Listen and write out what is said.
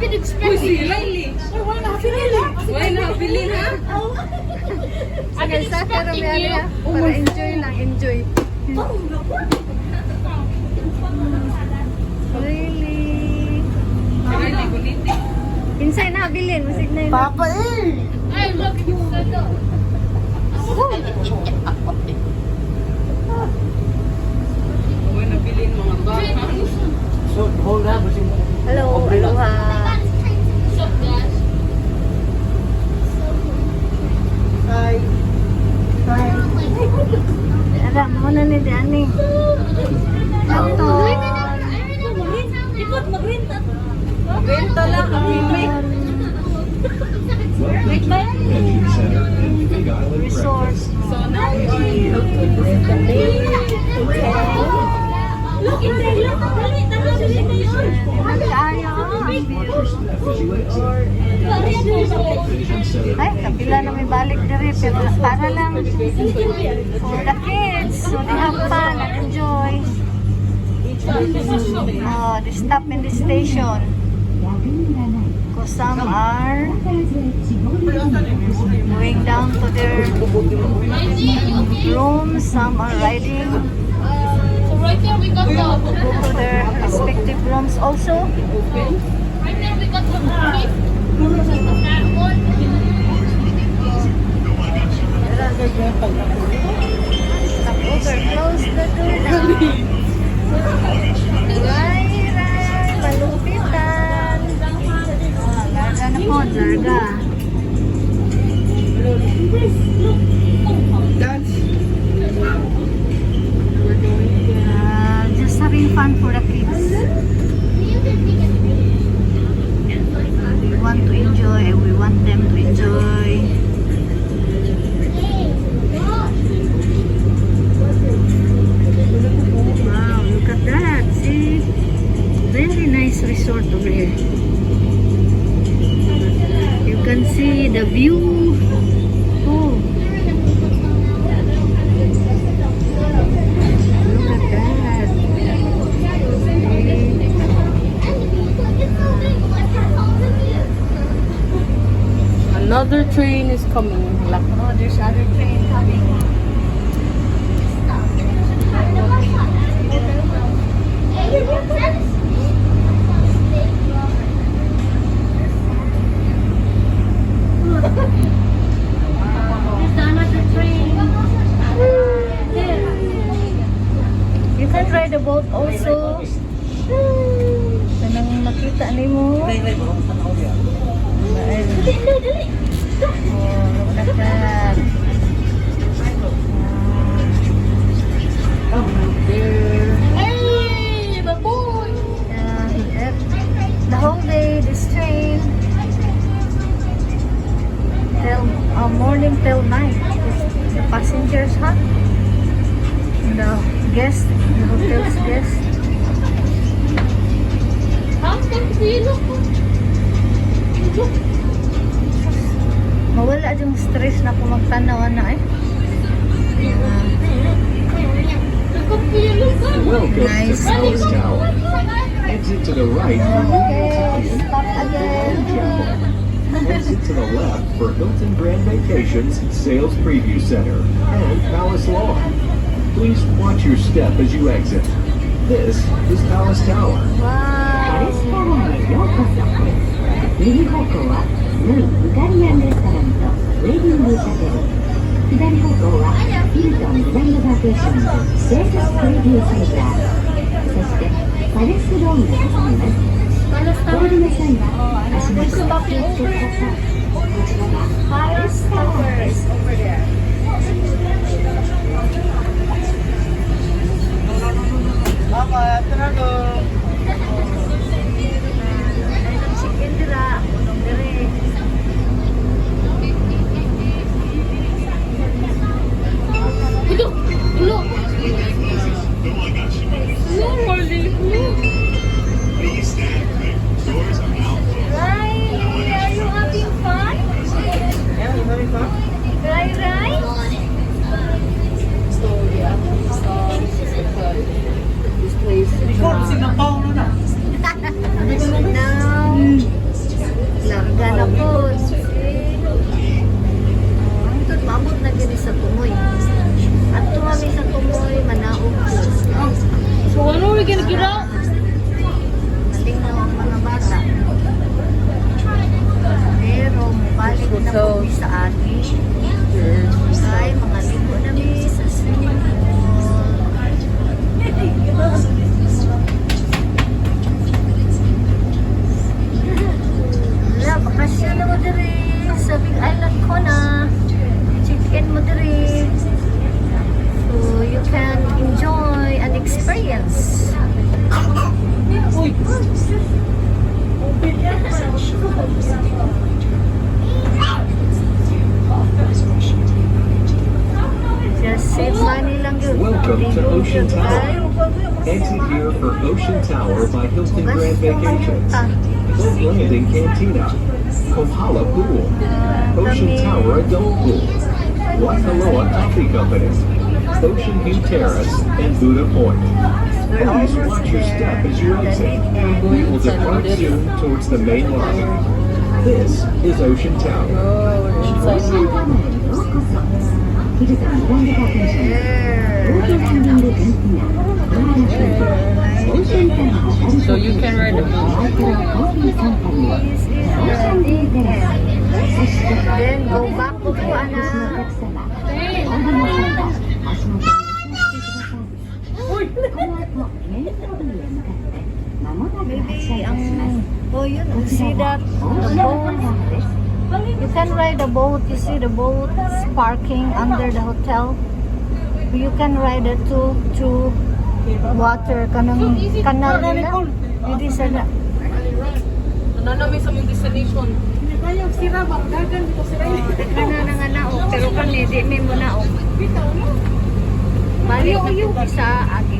didn't expect it. Riley. Why not bilhin ha? I Sige, didn't sa expect pero you. para enjoy lang, enjoy. Really? Riley, kuniti. Insay na bilhin, musig na yun. Papa eh! I love you. Uy, nabilin mga baka. So, hold on. Hello, aloha. What's up, guys? Hi. Hi. Alam mo na ni Dani. Ito. Benta lang ang himay. Wait ba yan? Resort. So now we are in Hilton Grand Look in there, look. Dali, dali na yun. Nag-aayo. Ay, kapila na may balik diri. Pero para lang for the kids. So they have fun and enjoy. Oh, they stop in the station. Because some are going down to their rooms. Some are riding So right there we got the to their respective rooms also. right there we got the that one. Stop over, close the door now. Ray, malupitan. Oh, larga na po, larga. Dance. Just having fun for the kids. We want to enjoy and we want them to enjoy. Wow, look at that. See? Very nice resort over here. You can see the view. Oh. Look at that. Another train is coming. Oh, there's other train coming. You can ride the boat also. Kanang makita ni mo. Oh, look at that. Oh, there. Hey, the boy! The whole day, this train, till morning till night. The passengers, huh? And the guests, the hotel's guests. How can we look? Mawala yung stress na kung magtanaw na eh. Welcome Nice. to Palace Tower. Exit to the right for Okay, Italian stop again. Exit to the left for Hilton Grand Vacations Sales Preview Center and Palace Lawn. Please watch your step as you exit. This is Palace Tower. Wow. ようこそ。右方向はヌイイタリアンレストランとウェディングホテル。左方向はヒルトングランドバケーションズセールスプレビューセンター。そしてパレスローンが挟みます。お降りの際は足元にお気をつけください。こちらがパレスタワーです。 Mama, ito na go. Si Kendra, unong dire. Look! Look! Look, Marley! Look! Riley, are you having fun? Yeah, you having fun? Rai, Rai? Money lang yun. Welcome to Ligo Ocean yun, Tower. guys. Exit here for Ocean Tower by Hilton Bukas Grand Vacations. ah, Boat Landing Cantina. Kohala Pool. Ocean kami- Tower Adult Pool. Waikoloa Coffee Company. Ocean View Terrace and Buddha Point. We're Please almost watch your there. step as you exit. We will depart soon towards the main lobby. This is Ocean Tower. Ocean Tower へようこそ。ヒルトングランドバケーションズ。オートランディングキャンティナ。ドアラショーオーシャンタワー So you can ride the boat. マイクロコーヒーカンパニー。 This is オーシャン the ビューテラ ticket. ス。そして、 Then go back to お越しのお Ana. 客様、お車さんが足元にお気をつけください。この後、メインロビーへ向かって、まもなく発車 Maybe いたします。 oh yun, こ you ちら see は that? オー The シャンタ boat. ワーです。 You can ride the boat. You see the boat parking under the hotel. You can ride it to water. Kanang kanal nila. Hindi sana. Nanami sa mong destination. Kaya sira ba? Dagan dito sira. Kana na nga naog. Pero kami, di may mo naog. Balik na po sa ato